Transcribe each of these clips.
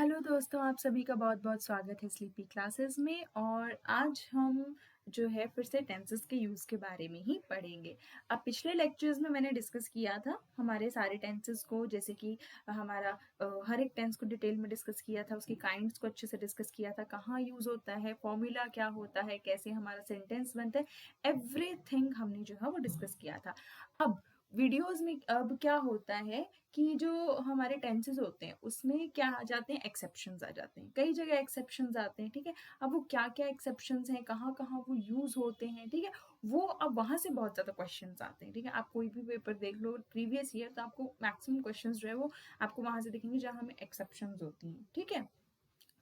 Hello दोस्तों, आप सभी का बहुत-बहुत स्वागत है स्लीपी क्लासेस में। और आज हम जो है फिर से टेंसेस के यूज़ के बारे में ही पढ़ेंगे। अब पिछले लेक्चर्स में मैंने डिस्कस किया था हमारे सारे टेंसेस को, जैसे कि हमारा हर एक टेंस को डिटेल में डिस्कस किया था, उसके काइंड्स को अच्छे से डिस्कस किया था, कहाँ यूज़ होता है, फॉर्मूला क्या होता है, कैसे हमारा सेंटेंस बनता है, एवरीथिंग हमने जो है वो डिस्कस किया था। अब वीडियोज़ में अब क्या होता है कि जो हमारे टेंसेस होते हैं उसमें क्या आ जाते हैं, एक्सेप्शंस आ जाते हैं। कई जगह एक्सेप्शंस आते हैं, ठीक है। अब वो क्या-क्या एक्सेप्शंस हैं, कहाँ-कहाँ वो यूज़ होते हैं, ठीक है। वो अब वहाँ से बहुत ज़्यादा क्वेश्चंस आते हैं, ठीक है। आप कोई भी पेपर देख लो प्रीवियस ईयर, तो आपको मैक्सिमम क्वेश्चंस जो है वो आपको वहाँ से दिखेंगे जहाँ हमें एक्सेप्शंस होती हैं, ठीक है।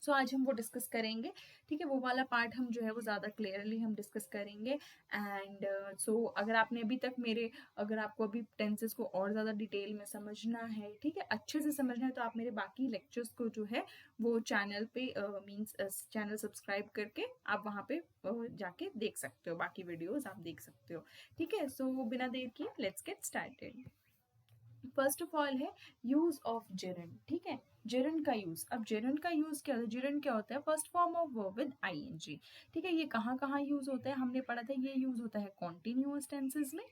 सो आज हम वो डिस्कस करेंगे, ठीक है। वो वाला पार्ट हम जो है वो ज़्यादा क्लियरली हम डिस्कस करेंगे। एंड सो अगर आपने अभी तक मेरे अगर आपको अभी टेंसेस को और ज़्यादा डिटेल में समझना है, ठीक है, अच्छे से समझना है, तो आप मेरे बाकी लेक्चर्स को जो है वो चैनल पे मीन्स चैनल सब्सक्राइब करके आप वहाँ पे जाके देख सकते हो, बाकी वीडियोस आप देख सकते हो, ठीक है। सो बिना देर किए let's get started. First of all है यूज ऑफ जेरंड, ठीक है। जेरंड का यूज, अब जेरंड का यूज क्या होता है, जेरंड क्या होता है, first form of verb with ING, ठीक है। ये कहाँ कहाँ यूज होता है, हमने पढ़ा था ये यूज होता है कॉन्टिन्यूअस टेंसेस में,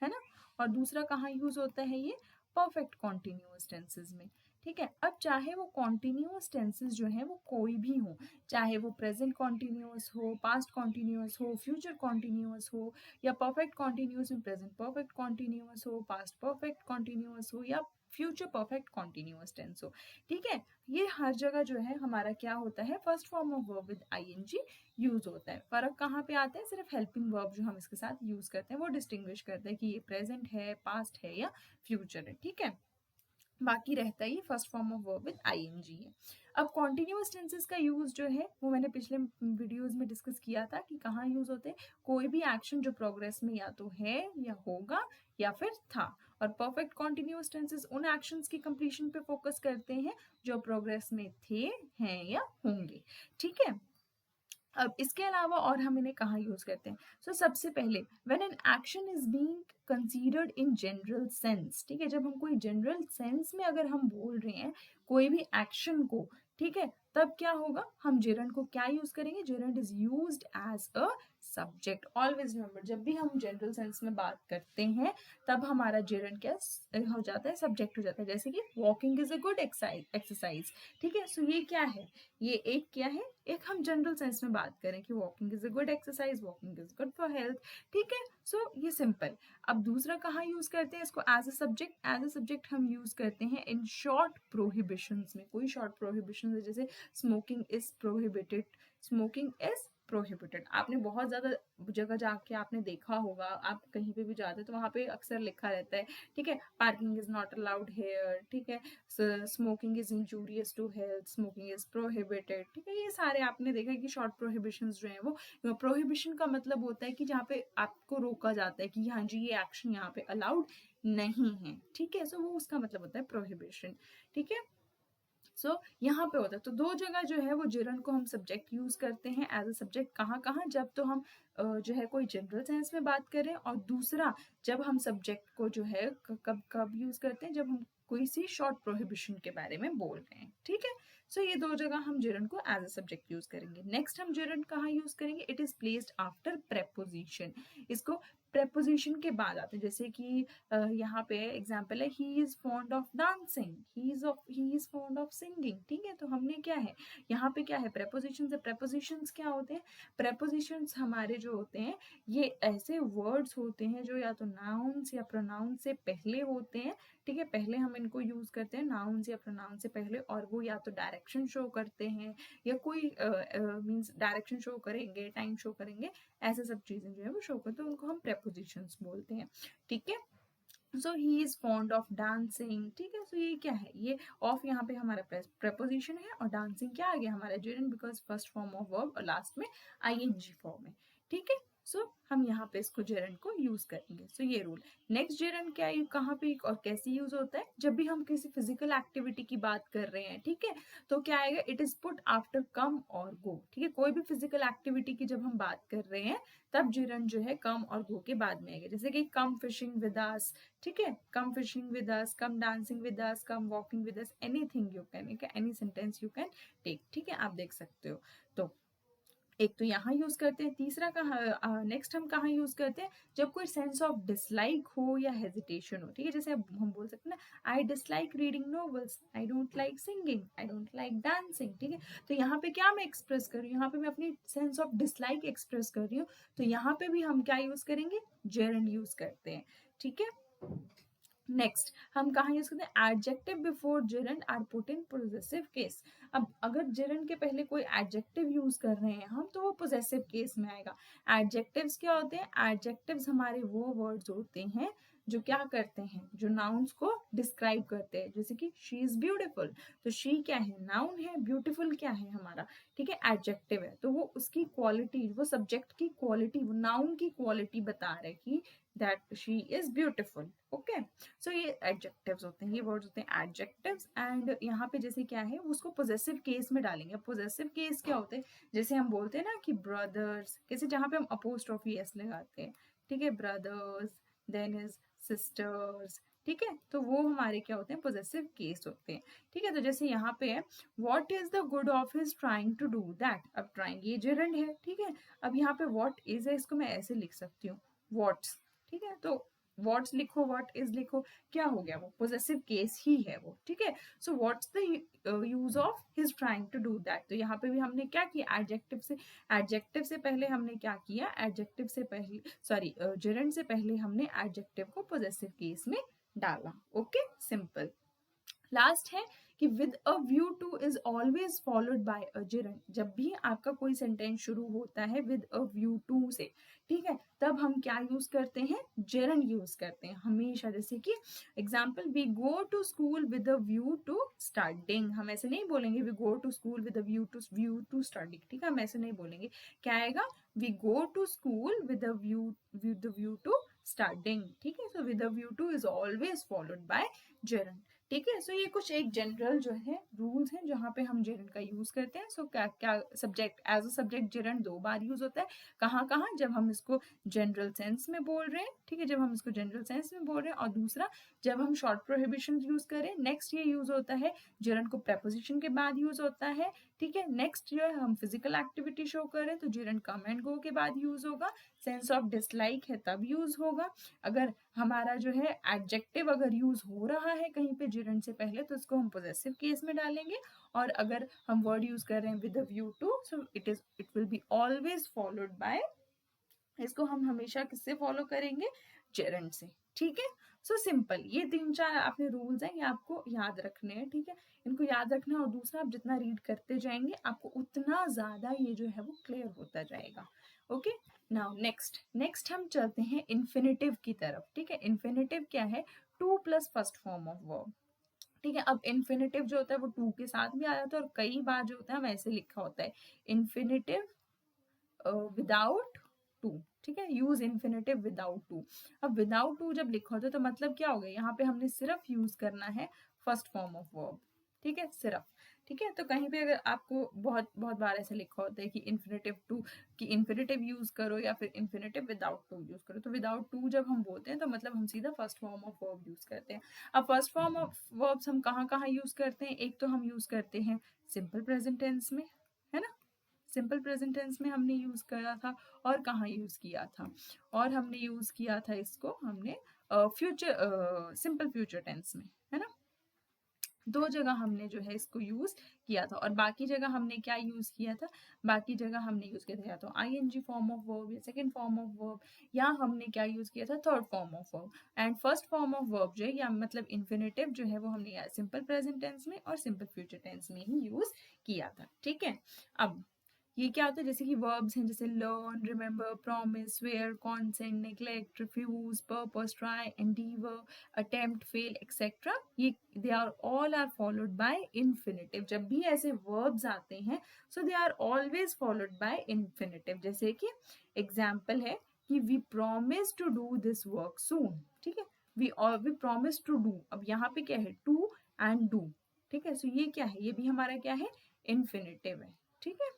है ना। और दूसरा कहाँ यूज होता है, ये परफेक्ट कॉन्टिन्यूअस टेंसेस में, ठीक है। अब चाहे वो कॉन्टिन्यूअस टेंसेस जो है वो कोई भी हो, चाहे वो प्रेजेंट कॉन्टिन्यूअस हो, पास्ट कॉन्टिन्यूअस हो, फ्यूचर कॉन्टिन्यूअस हो, या परफेक्ट कॉन्टिन्यूअस में प्रेजेंट परफेक्ट कॉन्टिन्यूअस हो, पास्ट परफेक्ट कॉन्टिन्यूअस हो, या फ्यूचर परफेक्ट कॉन्टिन्यूअस टेंस हो, ठीक है। ये हर जगह जो है हमारा क्या होता है, first form of verb with ING use होता है। फर्क कहाँ पे आता है, सिर्फ हेल्पिंग वर्ब जो हम इसके साथ यूज करते हैं वो डिस्टिंग्विश करते हैं कि ये प्रेजेंट है, पास्ट है या फ्यूचर है, ठीक है। बाकी रहता है ये first form of verb with ING है। अब कॉन्टिन्यूअस टेंसेस का यूज जो है वो मैंने पिछले वीडियोस में डिस्कस किया था कि कहाँ यूज होते हैं, कोई भी एक्शन जो प्रोग्रेस में या तो है या होगा या फिर था। और परफेक्ट कॉन्टिन्यूअस टेंसेस उन एक्शंस की कंप्लीशन पे फोकस करते हैं जो प्रोग्रेस में थे, हैं या होंगे, ठीक है। अब इसके अलावा और हम इन्हें कहाँ यूज करते हैं, सो सबसे पहले when an action is being considered in general sense, ठीक है। जब हम कोई जनरल सेंस में अगर हम बोल रहे हैं कोई भी एक्शन को, ठीक है, तब क्या होगा, हम जेरंड को क्या यूज करेंगे, gerund is used as a subject. Always remember, जब भी हम जनरल सेंस में बात करते हैं तब हमारा जेरंड क्या हो जाता है, सब्जेक्ट हो जाता है। जैसे कि walking is a good exercise, ठीक है। सो ये क्या है, ये एक क्या है, एक हम जनरल सेंस में बात करें कि walking is a good exercise, walking is good for health, ठीक है। सो ये सिंपल। अब दूसरा कहाँ यूज करते हैं इसको, as a subject, as a subject हम यूज करते हैं इन शॉर्ट प्रोहिबिशंस में। कोई शॉर्ट प्रोहिबिशन है, जैसे smoking is prohibited, smoking is prohibited. आपने बहुत ज्यादा जगह जाके आपने देखा होगा, आप कहीं पे भी जाते हो तो वहां पे अक्सर लिखा रहता है, ठीक है, parking is not allowed here, ठीक है, smoking is injurious to health, smoking is prohibited, ठीक है। ये सारे आपने देखा है कि शॉर्ट प्रोहिबिशंस जो है वो, प्रोहिबिशन का मतलब होता है कि जहाँ पे आपको रोका जाता है कि हाँ जी ये एक्शन यहाँ पे अलाउड नहीं है, ठीक है। सो वो उसका मतलब होता है प्रोहिबिशन, ठीक है। सो यहाँ पे होता है, तो दो जगह जो है वो जेरंड को हम सब्जेक्ट यूज करते हैं एज अ सब्जेक्ट, कहाँ कहाँ, जब तो हम जो है कोई जनरल सेंस में बात करें, और दूसरा जब हम सब्जेक्ट को जो है कब कब यूज करते हैं, जब हम कोई सी शॉर्ट प्रोहिबिशन के बारे में बोल रहे हैं, ठीक है। सो ये दो जगह हम जेरंड को एज अ सब्जेक्ट यूज करेंगे। नेक्स्ट हम जेरंड कहाँ यूज करेंगे, it is placed after preposition. इसको प्रेपोजिशन के बाद आते हैं, जैसे कि यहाँ पे एग्जाम्पल है, ही is fond of dancing, he is fond of singing, ठीक है। तो हमने क्या है, यहाँ पे क्या है, प्रेपोजिशंस है। प्रेपोजिशंस क्या होते हैं, प्रेपोजिशंस हमारे जो होते हैं ये ऐसे वर्ड्स होते हैं जो या तो नाउन्स या प्रोनाउंस से पहले होते हैं, ठीक है। पहले हम इनको यूज करते हैं नाउन्स या प्रोनाउन से पहले, और वो या तो डायरेक्शन शो करते हैं या कोई मीन्स डायरेक्शन शो करेंगे, टाइम शो करेंगे, ऐसे सब चीजें जो है वो शो करते हैं, उनको हम प्रेपोजिशंस बोलते हैं, ठीक है। So he is fond of dancing, ठीक है। सो ये क्या है, ये ऑफ यहाँ पे हमारा प्रेपोजिशन है, और डांसिंग क्या आ गया हमारा gerund, because first form of verb और लास्ट में आईएनजी फॉर्म है, ठीक है। सो हम यहाँ पे इसको जेरंड को यूज करेंगे। सो ये रूल। नेक्स्ट जेरंड क्या है, कहाँ पे और कैसे यूज होता है, जब भी हम किसी फिजिकल एक्टिविटी की बात कर रहे हैं, ठीक है, तो क्या आएगा, इट इज पुट आफ्टर कम और गो। ठीक है, कोई भी फिजिकल एक्टिविटी की जब हम बात कर रहे हैं तब जेरंड जो है कम और गो के बाद में आएगा। जैसे कि कम फिशिंग विद अस, ठीक है, come fishing with us, come dancing with us, come walking with us, anything you can, any sentence you can take. ठीक है, आप देख सकते हो। तो एक तो यहाँ यूज करते हैं। तीसरा कहाँ, नेक्स्ट हम कहाँ यूज करते हैं, जब कोई सेंस ऑफ डिसलाइक हो या हेजिटेशन हो। ठीक है, जैसे हम बोल सकते हैं ना, I dislike reading novels, I don't like singing, I don't like dancing. ठीक है, तो यहाँ पे क्या मैं एक्सप्रेस कर रही हूँ, यहाँ पे मैं अपनी सेंस ऑफ डिसलाइक एक्सप्रेस कर रही हूँ, तो यहाँ पे भी हम क्या यूज करेंगे, जेरंड यूज करते हैं। ठीक है, नेक्स्ट हम कहाँ यूज करते हैं, adjective before gerund are put in possessive case. अब अगर जेरंड के पहले कोई एडजेक्टिव यूज कर रहे हैं हम, तो वो पोजेसिव केस में आएगा। एडजेक्टिव्स क्या होते हैं, एडजेक्टिव्स हमारे वो वर्ड्स होते हैं जो क्या करते हैं, जो नाउन्स को डिस्क्राइब करते हैं। जैसे कि शी इज ब्यूटिफुल, तो शी क्या है, नाउन है, ब्यूटिफुल क्या है हमारा, ठीक है, एडजेक्टिव है। तो वो उसकी क्वालिटी, वो सब्जेक्ट की क्वालिटी, वो नाउन की क्वालिटी बता रहे कि that she is beautiful. Okay, so ये एडजेक्टिव्स होते हैं, ये वर्ड्स होते हैं एडजेक्टिव्स। एंड यहाँ पे जैसे क्या है, उसको पोजेसिव केस में डालेंगे। पोजेसिव केस क्या होते हैं, जैसे हम बोलते हैं ना कि ब्रदर्स, कैसे जहाँ पे हम अपोस्ट्रोफी एस लगाते हैं, ठीक है, ब्रदर्स, देन इज सिस्टर्स। ठीक है, तो वो हमारे क्या होते हैं, पोजेसिव केस होते हैं। ठीक है, तो जैसे यहाँ पे है, what is the good of his trying to do that. अब ट्राइंग ये जेरंड है, ठीक है, अब यहाँ पे व्हाट इज है, इसको मैं ऐसे लिख सकती हूँ, व्हाट्स। ठीक है, तो व्हाट्स लिखो, व्हाट इज लिखो, क्या हो गया, वो पोजेसिव केस ही है वो। ठीक है, so what's the use of his trying to do that. तो यहाँ पे भी हमने क्या किया, एडजेक्टिव से पहले हमने क्या किया, एडजेक्टिव से पहले, सॉरी, जेरंड से पहले हमने एडजेक्टिव को पोजेसिव केस में डाला। Okay, simple. लास्ट है कि with a view to is always followed bye a gerund. जब भी आपका कोई सेंटेंस शुरू होता है विद अ व्यू टू से, ठीक है, तब हम क्या यूज करते हैं, जेरंड यूज करते हैं हमेशा। जैसे कि example, we go to school with a view to studying. हम ऐसे नहीं बोलेंगे we go to school with a view to studying. ठीक है, हम ऐसे नहीं बोलेंगे, क्या आएगा, we go to school with a view to studying. ठीक है, so with a view to is always followed by gerund. ठीक है, सो ये कुछ एक जनरल जो है रूल्स हैं जहाँ पे हम जेरंड का यूज करते हैं। सो क्या क्या, subject, as a subject gerund 2 बार यूज होता है। कहाँ कहाँ, जब हम इसको जनरल सेंस में बोल रहे हैं, ठीक है, जब हम इसको जनरल सेंस में बोल रहे हैं, और दूसरा जब हम शॉर्ट प्रोहिबिशन यूज करें। नेक्स्ट ये यूज होता है जेरंड को प्रेपोजिशन के बाद यूज होता है। ठीक है, नेक्स्ट जो है हम फिजिकल एक्टिविटी शो करें तो जेरंड कम एंड गो के बाद यूज होगा। सेंस ऑफ डिसलाइक है तब यूज होगा। अगर हमारा जो है एडजेक्टिव अगर यूज हो रहा है कहीं पे जेरंड से पहले, तो इसको हम पोजेसिव केस में डालेंगे। और अगर हम वर्ड यूज कर रहे हैं with a view to, so it will be always followed by, इसको हम हमेशा किससे फॉलो करेंगे, जेरंड से। ठीक है, सो सिंपल, ये 3-4 आपने रूल्स हैं, ये आपको याद रखने हैं। ठीक है, इनको याद रखना है, और दूसरा, आप जितना रीड करते जाएंगे आपको उतना ज्यादा ये जो है वो क्लियर होता जाएगा। ओके, नाउ नेक्स्ट हम चलते हैं इन्फिनेटिव की तरफ। ठीक है, इन्फिनेटिव क्या है, two plus first form of verb. ठीक है, अब इन्फिनेटिव जो होता है वो टू के साथ भी आ जाता है, और कई बार जो होता है वैसे लिखा होता है, इन्फिनेटिव विदाउट टू। ठीक है, यूज इन्फिनेटिव विदाउट टू। अब विदाउट टू जब लिखा होता है तो मतलब क्या हो गया, यहाँ पे हमने सिर्फ यूज करना है फर्स्ट फॉर्म ऑफ वर्ब। ठीक है, सिर्फ। ठीक है, तो कहीं पे अगर आपको बहुत बहुत बार ऐसे लिखा होता है कि इन्फिनेटिव टू, कि इन्फिनेटिव यूज करो या फिर इन्फिनेटिव विदाउट टू यूज करो, तो विदाउट टू जब हम बोलते हैं तो मतलब हम सीधा first form of verb use करते हैं। अब फर्स्ट फॉर्म ऑफ वर्ब्स हम कहाँ कहाँ यूज करते हैं, एक तो हम यूज करते हैं सिंपल प्रेजेंट टेंस में, है ना, सिंपल प्रेजेंट टेंस में हमने यूज करा था। और कहाँ यूज किया था, और हमने यूज किया था इसको, हमने फ्यूचर, सिंपल फ्यूचर टेंस में, है ना, 2 जगह हमने जो है इसको यूज किया था। और बाकी जगह हमने क्या यूज किया था, बाकी जगह हमने यूज किया था या तो आईएनजी फॉर्म ऑफ वर्ब, या सेकंड फॉर्म ऑफ वर्ब, या हमने क्या यूज किया था, third form of verb. And first form of verb जो है, या मतलब इन्फिनेटिव जो है, वो हमने सिंपल प्रेजेंट टेंस में और सिंपल फ्यूचर टेंस में ही यूज किया था। ठीक है, अब ये क्या होता है, जैसे कि वर्ब्स हैं जैसे learn, remember, promise, swear, consent, neglect, refuse, purpose, try, endeavour, attempt, fail, etcetera, ये they are all are followed by infinitive. जब भी ऐसे वर्ब्स आते हैं so they are always followed by infinitive. जैसे कि एग्जाम्पल है कि we promise to do this work soon, ठीक है, वी प्रॉमिस टू डू, अब यहाँ पे क्या है, टू एंड डू, ठीक है, सो ये क्या है, ये भी हमारा क्या है, इन्फिनेटिव है, ठीक है,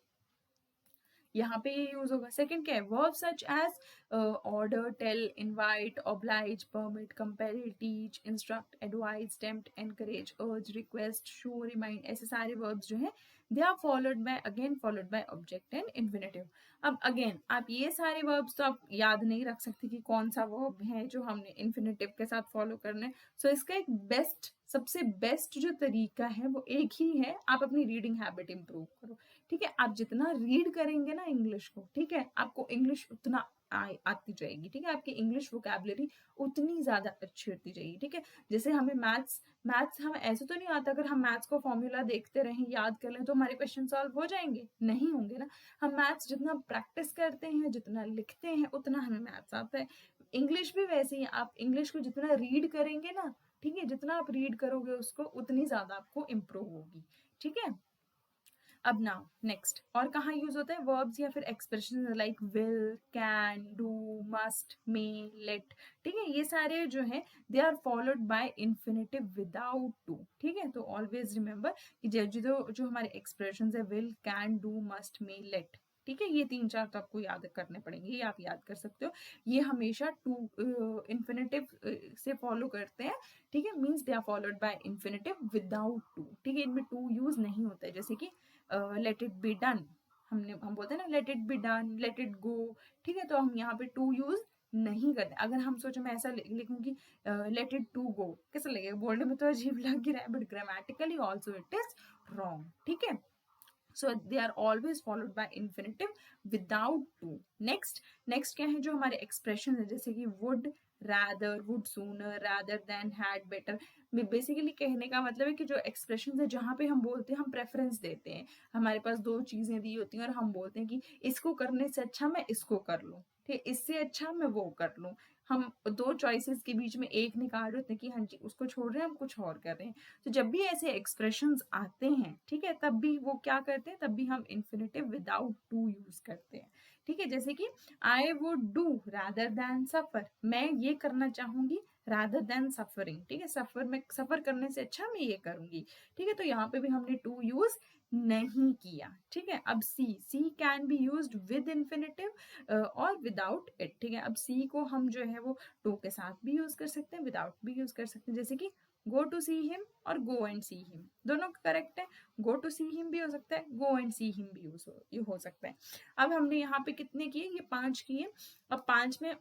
यहाँ पे ये यूज होगा। सेकंड क्या है, verb such as order, tell, invite, oblige, permit, compel, teach, instruct, advise, tempt, encourage, urge, request, show, remind, ऐसे सारे वर्ब्स जो हैं they are followed by, again followed by object and infinitive. अब again आप ये सारे वर्ब्स तो आप याद नहीं रख सकते कि कौन सा वर्ब है जो हमने इन्फिनेटिव के साथ फॉलो करना है। सो इसका एक बेस्ट, सबसे बेस्ट जो तरीका है वो एक ही है, आप अपनी रीडिंग हैबिट इंप्रूव करो, ठीक है, आप जितना रीड करेंगे ना इंग्लिश को, ठीक है, आपको इंग्लिश उतना आती जाएगी, ठीक है, आपकी इंग्लिश वोकैबुलरी उतनी ज्यादा अच्छी होती जाएगी, ठीक है। जैसे हमें मैथ्स हम ऐसे तो नहीं आता, अगर हम मैथ्स को फॉर्मूला देखते रहें, याद कर लें तो हमारे क्वेश्चन सॉल्व हो जाएंगे, नहीं होंगे ना। हम मैथ्स जितना प्रैक्टिस करते हैं, जितना लिखते हैं, उतना हमें मैथ्स आता है। इंग्लिश भी वैसे ही, आप इंग्लिश को जितना रीड करेंगे ना, ठीक है, जितना आप रीड करोगे उसको उतनी ज्यादा आपको इम्प्रूव होगी, ठीक है। अब नाउ नेक्स्ट, और कहाँ यूज होता है वर्ब्स या फिर expression like will, can, do, must, may, let, ठीक है, ये सारे जो है they are followed by infinitive without to, ठीक है। तो ऑलवेज रिमेंबर कि जो हमारे एक्सप्रेशन है will, can, do, must, may, let, ठीक है, ये तीन चार तो आपको याद करने पड़ेंगे, ये आप याद कर सकते हो, ये हमेशा टू इन्फिनेटिव से फॉलो करते हैं, ठीक है, means they are followed by infinitive without to, ठीक है, इनमें टू यूज नहीं होता है। जैसे कि लेट इट बी डन, हम बोलते हैं ना let it be done, let it go, ठीक है, तो हम यहाँ पे टू यूज नहीं करते। अगर हम सोचो मैं ऐसा लिखूंगी लेट इट टू गो, कैसा लगेगा, बोलने में तो अजीब लग रहा है, but grammatically also it is wrong, ठीक है। So they are always followed by infinitive without to. Next क्या है, जो हमारे एक्सप्रेशन है जैसे कि would, rather, would sooner, rather than, had better, basically कहने का मतलब है कि जो एक्सप्रेशन है जहाँ पे हम बोलते हैं, हम प्रेफरेंस देते हैं, हमारे पास दो चीजें दी होती हैं और हम बोलते हैं कि इसको करने से अच्छा मैं इसको कर लूँ, ठीक, इससे अच्छा मैं वो कर लूँ, हम दो चॉइसेस के बीच में एक निकाल रहे होते हैं कि हाँ जी उसको छोड़ रहे हैं, हम कुछ और कर रहे हैं। तो जब भी ऐसे एक्सप्रेशंस आते हैं, ठीक है, तब भी वो क्या करते हैं, तब भी हम इन्फिनेटिव विदाउट टू यूज करते हैं, ठीक है। जैसे कि I would do rather than suffer, मैं ये करना चाहूंगी रादर देन सफरिंग, ठीक है, सफर करने से अच्छा मैं ये करूंगी, ठीक है, तो यहाँ पे भी हमने टू यूज नहीं किया, ठीक है। अब see can be used with infinitive और विदाउट इट, ठीक है। अब सी को हम जो है वो टू के साथ भी यूज कर सकते हैं, विदाउट भी यूज कर सकते हैं, जैसे कि गो टू सी हिम और गो एंड सी हिम, दोनों करेक्ट है, गो टू सी हिम भी हो सकता है, गो एंड सी हिम भी ये हो सकता है। अब हमने यहाँ पे कितने किए, ये 5 किए। अब 5 में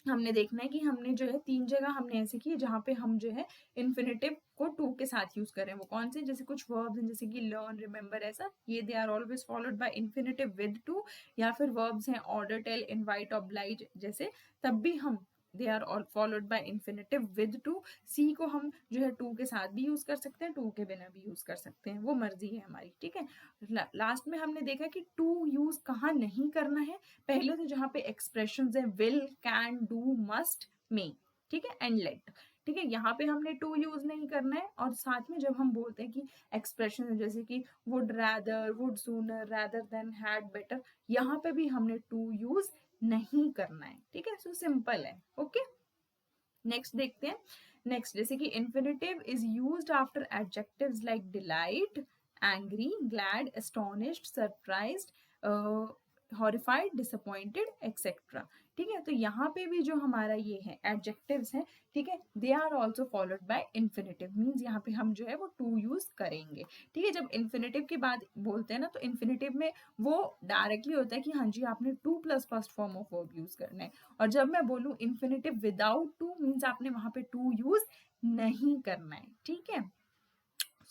हमने देखना है कि हमने जो है 3 जगह हमने ऐसे किए जहाँ पे हम जो है इन्फिनेटिव को टू के साथ यूज कर रहे हैं, वो कौन से, जैसे कुछ वर्ब्स हैं जैसे कि लर्न, रिमेंबर, ऐसा, ये they are always followed by infinitive with to, या फिर वर्ब्स हैं ऑर्डर, टेल, इनवाइट, ऑब्लाइज जैसे, तब भी हम they are all followed by infinitive with to. See को हम जो है टू के साथ भी यूज कर सकते हैं, टू के बिना भी यूज कर सकते हैं, वो मर्जी है हमारी, ठीक है। लास्ट में हमने देखा कि टू यूज कहाँ नहीं करना है, पहले तो जहाँ पे एक्सप्रेशन है विल, कैन, डू, मस्ट, मे, ठीक है, एंड लेट, ठीक है, यहाँ पे हमने टू यूज नहीं करना है। और साथ में जब हम बोलते हैं कि एक्सप्रेशन जैसे कि would rather, would sooner, rather than, had better, यहाँ पे भी हमने टू यूज नहीं करना है, ठीक है, सो सिंपल है, ओके। नेक्स्ट देखते हैं, नेक्स्ट जैसे कि infinitive is used after adjectives like delight, angry, glad, astonished, surprised, horrified, disappointed, etcetera, ठीक है। तो यहाँ पे भी जो हमारा ये है एडजेक्टिव्स है, ठीक है, they are also followed by infinitive, means यहाँ पे हम जो है वो टू यूज करेंगे, ठीक है। जब इन्फिनेटिव के बाद बोलते हैं ना, तो इन्फिनेटिव में वो डायरेक्टली होता है कि हाँ जी आपने two plus first form of verb use करना है, और जब मैं बोलूँ इन्फिनेटिव विदाउट टू, मीन्स आपने वहां पे टू यूज नहीं करना है, ठीक है।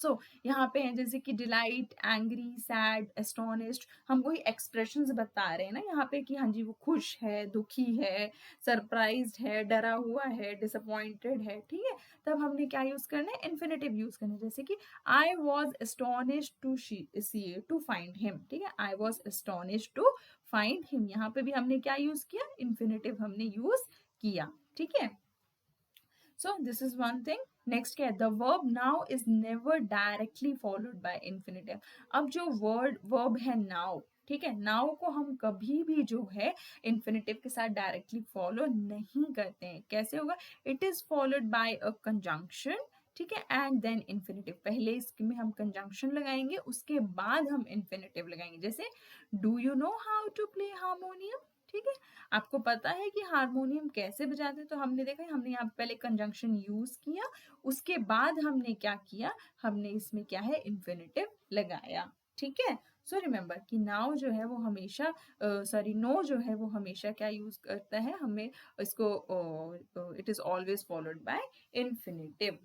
सो यहाँ पे हैं जैसे कि डिलाइट, एंग्री, सैड, एस्टोनिश्ड, हम कोई एक्सप्रेशंस बता रहे हैं ना यहाँ पे कि हाँ जी वो खुश है, दुखी है, सरप्राइज्ड है, डरा हुआ है, डिसअपॉइंटेड है, ठीक है। तब हमने क्या यूज करना है, इन्फिनेटिव यूज करना है, जैसे कि I was astonished to see to find him, ठीक है। I was astonished to find him, यहाँ पे भी हमने क्या यूज किया, इन्फिनेटिव हमने यूज किया, ठीक है। So this is one thing. Next क्या है, the verb now is never directly followed by infinitive. अब जो verb है now, ठीक है, now को हम कभी भी जो है infinitive के साथ directly follow नहीं करते हैं। कैसे होगा, it is followed by a conjunction, ठीक है, एंड देन इन्फिनेटिव। पहले इसमें हम कंजंक्शन लगाएंगे, उसके बाद हम इन्फिनेटिव लगाएंगे। जैसे do you know how to play harmonium, ठीक है, आपको पता है कि हारमोनियम कैसे बजाते हैं, तो हमने देखा हमने यहाँ पे पहले कंजंक्शन यूज किया, उसके बाद हमने क्या किया, हमने इसमें क्या है, इन्फिनेटिव लगाया, ठीक है। सो रिमेंबर कि नाउ जो है वो हमेशा सॉरी नो जो है वो हमेशा क्या यूज करता है, हमें इसको it is always followed by infinitive.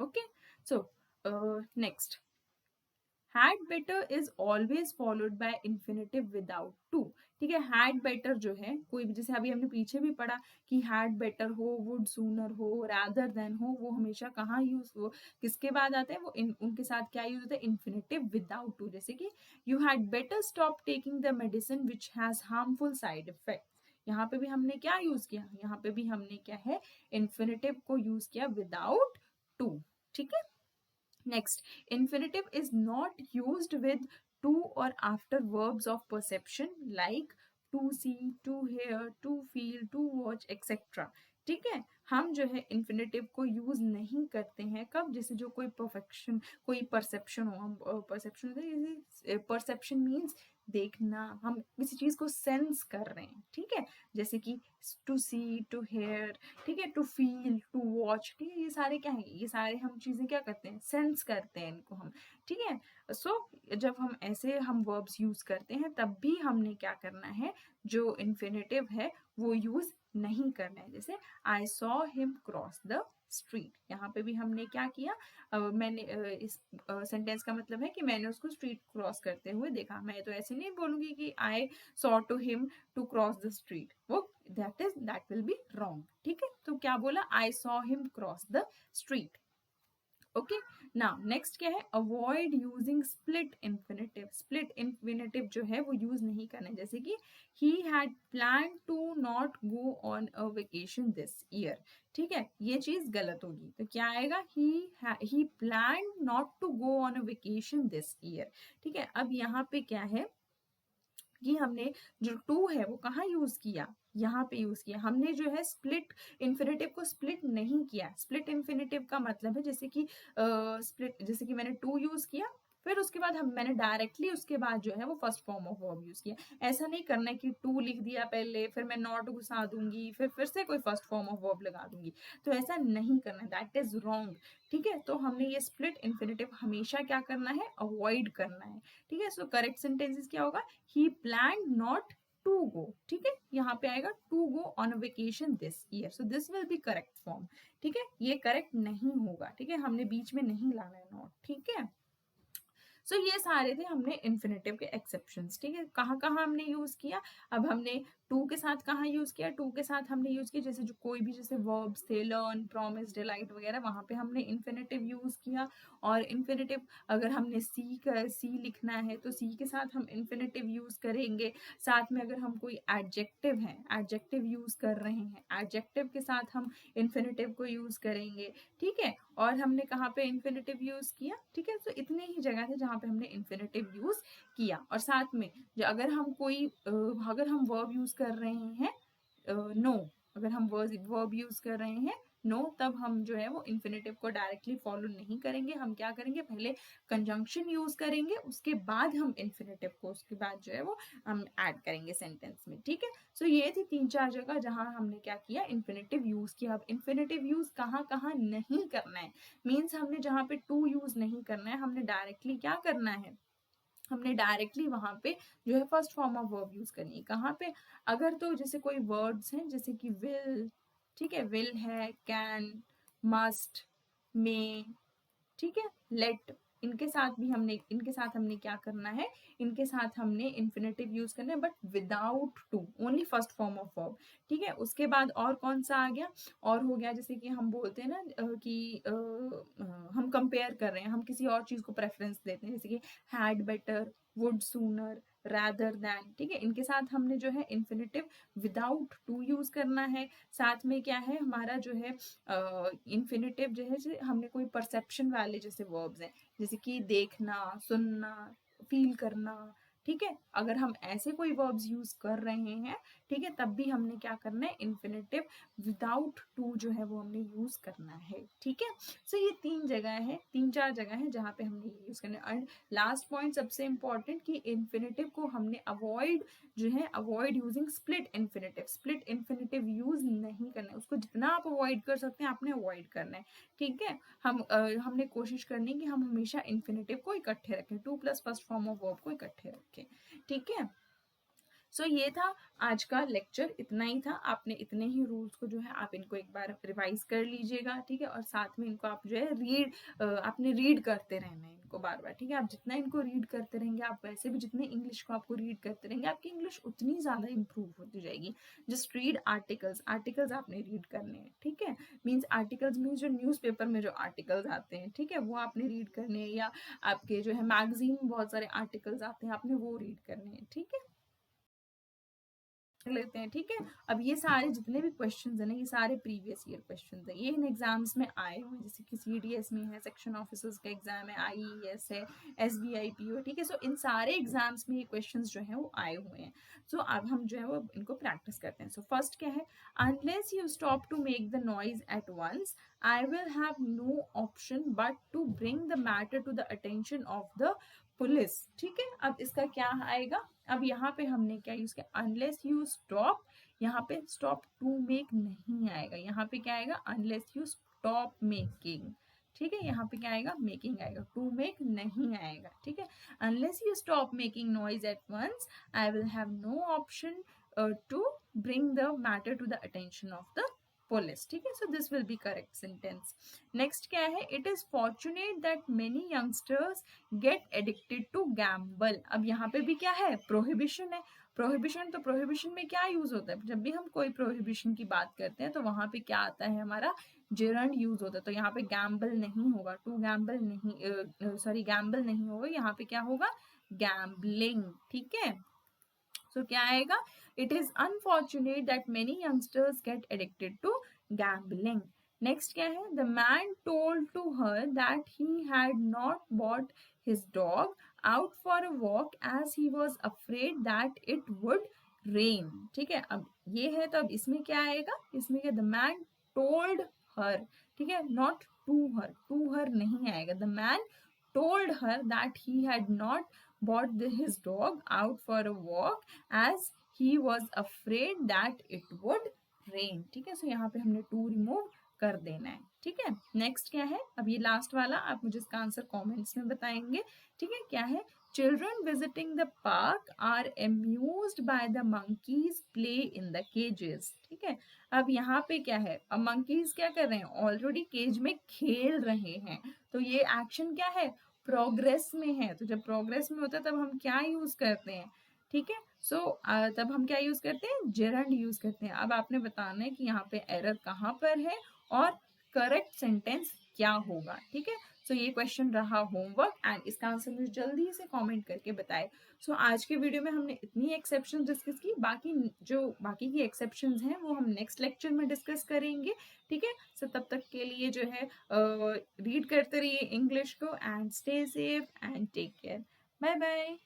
Okay, so next, had better is always followed by infinitive without to, ठीक है। had better जो है कोई भी, जैसे अभी हमने पीछे भी पढ़ा कि had better हो, would sooner हो, rather than हो, वो हमेशा कहाँ यूज, वो किसके बाद आते हैं, वो उनके साथ क्या यूज होता है, infinitive without to। जैसे कि you had better stop taking the medicine which has harmful side effects, यहाँ पे भी हमने क्या यूज किया, यहाँ पे भी हमने क्या है, infinitive को यूज किया without to, ठीक है। Next, infinitive is not used with to or after verbs of perception like to see, to hear, to feel, to watch, etc. ठीक है, हम जो है इन्फिनेटिव को यूज नहीं करते हैं कब, जैसे जो कोई परफेक्शन, कोई परसेप्शन हो, हम परसेप्शन, परसेप्शन मीन्स देखना, हम किसी चीज को सेंस कर रहे हैं, ठीक है, जैसे कि टू सी, टू हेयर, ठीक है, टू फील, टू वॉच, ठीक है, ये सारे क्या है, ये सारे हम चीजें क्या करते हैं, सेंस करते हैं इनको हम, ठीक है। सो जब हम ऐसे हम वर्ब्स यूज करते हैं तब भी हमने क्या करना है, जो इन्फिनेटिव है वो यूज नहीं करना है। जैसे आई saw him cross the street, यहाँ पे भी हमने क्या किया, मैंने इस सेंटेंस का मतलब है कि मैंने उसको स्ट्रीट क्रॉस करते हुए देखा। मैं तो ऐसे नहीं बोलूंगी कि I saw to him to cross the street, वो दैट विल बी रॉन्ग, ठीक है। तो क्या बोला, I saw him cross the street. Okay, now next क्या है, avoid using split infinitive. Split infinitive जो है वो यूज नहीं करना है, जैसे कि he had plan to not go on a vacation this year, ठीक है, ये चीज गलत होगी, तो क्या आएगा, he plan not to go on a vacation this year, ठीक है। अब यहाँ पे क्या है कि हमने जो टू है वो कहाँ यूज किया, यहाँ पे यूज किया, हमने जो है स्प्लिट इन्फिनेटिव को स्प्लिट नहीं किया। स्प्लिट इन्फिनेटिव का मतलब है जैसे कि स्प्लिट, जैसे कि मैंने टू यूज किया, फिर उसके बाद मैंने डायरेक्टली उसके बाद जो है वो first form of verb use किया। ऐसा नहीं करना है कि टू लिख दिया पहले, फिर मैं नॉट घुसा दूंगी, फिर से कोई फर्स्ट फॉर्म ऑफ वर्ब लगा दूंगी, तो ऐसा नहीं करना है, दैट इज रॉन्ग, ठीक है। तो हमने ये स्प्लिट इन्फिनेटिव हमेशा क्या करना है, अवॉइड करना है, ठीक है। सो करेक्ट सेंटेंसेस क्या होगा, he plan not to go, ठीक है, यहाँ पे आएगा to go on vacation this year, so this will be correct form, ठीक है। ये करेक्ट नहीं होगा, ठीक है, हमने बीच में नहीं लाना है नॉट, ठीक है। सो ये सारे थे हमने इन्फिनेटिव के एक्सेप्शंस, ठीक है। कहाँ कहाँ हमने यूज किया, अब हमने टू के साथ कहाँ यूज किया, टू के साथ हमने यूज किया जैसे जो कोई भी जैसे वर्ब्स थे, लर्न, प्रॉमिस, डिलाइट वगैरह, वहां पे हमने इन्फिनेटिव यूज किया। और इन्फिनेटिव अगर हमने सी लिखना है तो सी के साथ हम इन्फिनेटिव यूज करेंगे। साथ में अगर हम कोई एडजेक्टिव है, एडजेक्टिव यूज कर रहे हैं, एडजेक्टिव के साथ हम इन्फिनेटिव को यूज करेंगे, ठीक है। और हमने कहाँ पे इन्फिनेटिव यूज किया, ठीक है। तो इतने ही जगह थे जहाँ पे हमने इन्फिनेटिव यूज किया। और साथ में अगर हम कोई अगर हम वर्ब यूज कर रहे हैं नो, अगर हम वर्ब यूज कर रहे हैं नो, तब हम जो है वो इन्फिनेटिव को डायरेक्टली फॉलो नहीं करेंगे। हम क्या करेंगे, पहले कंजंक्शन यूज करेंगे, उसके बाद हम इन्फिनेटिव को उसके बाद जो है वो हम ऐड करेंगे सेंटेंस में, ठीक है। सो ये थी 3-4 जगह जहां हमने क्या किया, इन्फिनेटिव यूज किया। अब इन्फिनेटिव यूज कहाँ कहाँ नहीं करना है, मीन्स हमने जहाँ पे टू यूज नहीं करना है, हमने डायरेक्टली क्या करना है, हमने डायरेक्टली वहां पे जो है first form of verb use करनी है। कहाँ पे, अगर तो जैसे कोई वर्ड्स हैं जैसे कि विल, ठीक है, विल है, कैन, मस्ट, मे, ठीक है। लेट, इनके साथ हमने क्या करना है, इनके साथ हमने इन्फिनेटिव यूज करना है but without to, only first form of verb. ठीक है। उसके बाद और कौन सा आ गया, और हो गया जैसे कि हम बोलते हैं ना कि हम कंपेयर कर रहे हैं, हम किसी और चीज को प्रेफरेंस देते हैं, जैसे कि had better, would sooner, rather than. ठीक है। इनके साथ हमने जो है इन्फिनेटिव विदाउट टू यूज करना है। साथ में क्या है हमारा जो है इन्फिनेटिव जो है हमने कोई परसेप्शन वाले जैसे वर्ब्स हैं, जैसे कि देखना, सुनना, फील करना। ठीक है। अगर हम ऐसे कोई वर्ब्स यूज कर रहे हैं, ठीक है, तब भी हमने क्या करना है, इन्फिनेटिव विदाउट टू जो है वो हमने यूज करना है। ठीक है। सो ये 3 जगह है, 3-4 जगह है जहाँ पे हमने यूज करना है। एंड लास्ट पॉइंट सबसे इंपॉर्टेंट कि इन्फिनेटिव को हमने avoid using split infinitive. Split infinitive use नहीं करना है, उसको जितना आप अवॉइड कर सकते हैं आपने अवॉइड करना है। ठीक है। हमने कोशिश करनी है कि हम हमेशा इन्फिनेटिव को इकट्ठे रखें, two plus first form of verb को इकट्ठे रखें। ठीक है। सो ये था आज का लेक्चर, इतना ही था। आपने इतने ही रूल्स को जो है आप इनको एक बार रिवाइज कर लीजिएगा। ठीक है। और साथ में इनको आप जो है आपने रीड करते रहना है इनको बार बार। ठीक है। आप जितना इनको रीड करते रहेंगे, आप वैसे भी जितने इंग्लिश को आपको रीड करते रहेंगे, आपकी इंग्लिश उतनी ज़्यादा इंप्रूव होती जाएगी। जस्ट रीड आर्टिकल्स, आर्टिकल्स आपने रीड करने हैं। ठीक है। मीन्स आर्टिकल्स मीन्स जो न्यूज़पेपर में जो आर्टिकल्स आते हैं, ठीक है, वो आपने रीड करने हैं, या आपके जो है मैगजीन में बहुत सारे आर्टिकल्स आते हैं, आपने वो रीड करने हैं। ठीक है। लेते हैं। ठीक है। अब ये सारे जितने भी क्वेश्चंस हैं ना, ये सारे प्रीवियस ईयर क्वेश्चंस हैं, ये इन एग्जाम्स में आए हुए हैं, जैसे कि CDS में है, सेक्शन ऑफिसर्स का एग्जाम है, IES है, SBI PO। ठीक है। सो इन सारे एग्जाम्स में ये क्वेश्चंस जो है वो आए हुए हैं। सो अब हम जो है वो इनको प्रैक्टिस करते हैं। सो फर्स्ट क्या है, unless you stop to make the noise at once, I will have no option but to bring the matter to the attention of the police. ठीक है। अब इसका क्या आएगा, अब यहाँ पे हमने क्या यूज किया, अनलेस यू स्टॉप, यहाँ पे स्टॉप टू मेक नहीं आएगा, यहाँ पे क्या आएगा, अनलेस यू स्टॉप मेकिंग। ठीक है। यहाँ पे क्या आएगा, मेकिंग आएगा, टू मेक नहीं आएगा। ठीक है। Unless you stop making noise at once, I will have no option to bring the matter to the attention of the police. ठीक है। So this will be correct sentence. Next क्या है, it is fortunate that many youngsters get addicted to gamble. अब यहाँ पे भी क्या है, प्रोहिबिशन है। प्रोहिबिशन, तो प्रोहिबिशन में क्या यूज होता है, जब भी हम कोई प्रोहिबिशन की बात करते हैं तो वहां पे क्या आता है, हमारा जेरंड यूज होता है। तो यहाँ पे गैम्बल नहीं होगा, टू गैम्बल नहीं, सॉरी गैम्बल नहीं होगा, यहाँ पे क्या होगा, गैम्बलिंग। ठीक है। सो क्या आएगा, it is unfortunate that many youngsters get addicted to gambling. Next क्या है, the man told to her that he had not bought his dog out for a walk as he was afraid that it would rain. ठीक है। अब ये है, तो अब इसमें क्या आएगा, इसमें क्या, द मैन टोल्ड हर। ठीक है। नॉट टू हर नहीं आएगा, the man told her that he had not brought his dog out for a walk as he was afraid that it would rain। ठीक है। सो यहाँ पे हमने टू रिमूव कर देना है। ठीक है। नेक्स्ट क्या है, अब ये लास्ट वाला आप मुझे इसका आंसर कमेंट्स में बताएंगे। ठीक है। क्या है, children visiting the park are amused by the monkeys play in the cages। ठीक है। अब यहाँ पे क्या है, अब मंकीज क्या कर रहे हैं, ऑलरेडी केज में खेल रहे हैं, तो ये एक्शन क्या है, प्रोग्रेस में है। तो जब प्रोग्रेस में होता है तब हम क्या यूज करते हैं, ठीक है। सो तब हम क्या यूज करते हैं, जेरंड यूज करते हैं। अब आपने बताना है कि यहाँ पे एरर कहाँ पर है और करेक्ट सेंटेंस क्या होगा। ठीक है। सो ये क्वेश्चन रहा होमवर्क, एंड इसका आंसर मुझे जल्दी से कमेंट करके बताए। सो आज के वीडियो में हमने इतनी एक्सेप्शन डिस्कस की, बाकी की एक्सेप्शंस हैं वो हम नेक्स्ट लेक्चर में डिस्कस करेंगे। ठीक है। सो तब तक के लिए जो है रीड करते रहिए इंग्लिश को, and stay safe and take care. Bye bye.